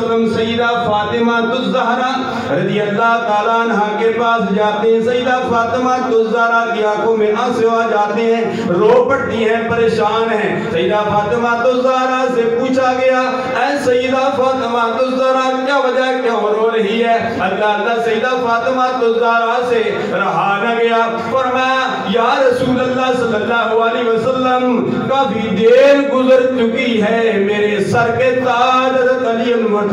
سیدہ فاطمہ الزہرا رضی اللہ تعالیٰ عنہ کے پاس جاتے ہیں. سیدہ فاطمہ الزہرا کی آنکھوں میں آنسو آ جاتے ہیں, رو پڑتی ہیں, پریشان ہیں. سیدہ فاطمہ الزہرا سے پوچھا گیا, اے سیدہ فاطمہ الزہرا کیا وجہ کیوں رو رہی ہے؟ اللہ سیدہ فاطمہ الزہرا سے رہا نہ گیا, فرمایا یا رسول اللہ صلی اللہ علیہ وسلم کافی دیر گزر چکی ہے, میرے سر کے تاج حضرت علی المرتضی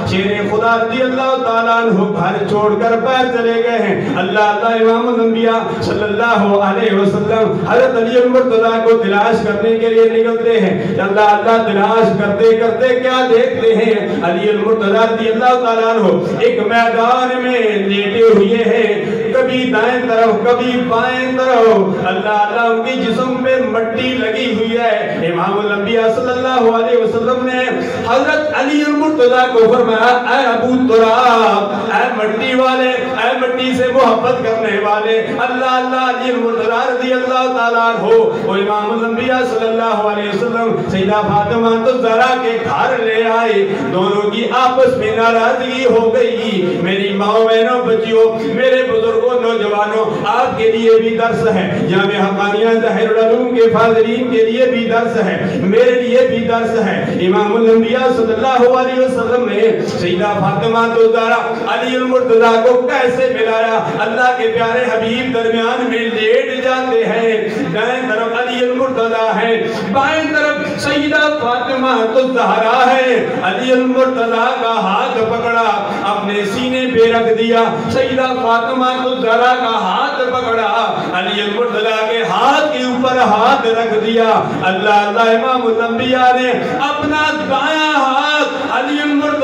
شیر خدا رضی اللہ تعالیٰ عنہ گھر چھوڑ کر پیر چلے گئے ہیں. اللہ امام الانبیاء صلی اللہ علیہ وسلم حضرت علی المرتضی کو تلاش کرنے کے لیے نکلتے ہیں. اللہ تلاش کرتے کرتے کیا دیکھتے ہیں؟ علی المرتضی رضی اللہ تعالیٰ عنہ ایک میدان میں لیٹے ہوئے ہیں, کبھی دائیں طرف کبھی بائیں طرف. اللہ ان کی جسم پہ مٹی لگی ہوئی ہے. امام الانبیاء صلی اللہ علیہ وسلم نے حضرت علی المرتضی کو فرمایا, اے ابو تراب, اے مٹی والے, اے مٹی سے محبت کرنے والے, اللہ علی المرتضی رضی اللہ تعالیٰ عنہ وہ امام الانبیاء صلی اللہ علیہ وسلم سیدہ فاطمہ الزہرا کے گھر لے آئے. دونوں کی آپس میں ناراضگی ہو گئی. میری ماؤں بہنوں بچیوں, میرے بزرگوں نوجوانوں, آپ کے لیے بھی درس ہے, جامع حقانیہ ظاہر العلوم کے فاضلین کے لیے بھی درس ہے, میرے لیے بھی درس ہے. امام الانبیاء صلی اللہ علیہ وسلم نے سیدہ فاطمہ الزہرا علی المرتضی کو کیسے ملایا؟ اللہ کے پیارے حبیب درمیان میں لیٹ جاتے ہیں, دائیں طرف علی المرتضی ہے, بائیں طرف سیدہ فاطمہ الزہرا ہے. علی المرتضی کا ہاتھ پکڑا, اپنے سینے پہ رکھ دیا. سیدہ فاطمہ الزہرا کا ہاتھ پکڑا, علی المرتضی کے ہاتھ کے اوپر ہاتھ رکھ دیا. اللہ امام الانبیاء نے اپنا دایاں ہاتھ علی المرتضی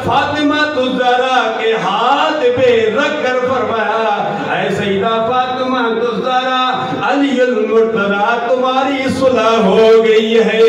فاطمہ الزہرا کے ہاتھ پہ رکھ کر فرمایا, اے سیدہ فاطمہ الزہرا, علی المرتضی تمہاری صلح ہو گئی ہے.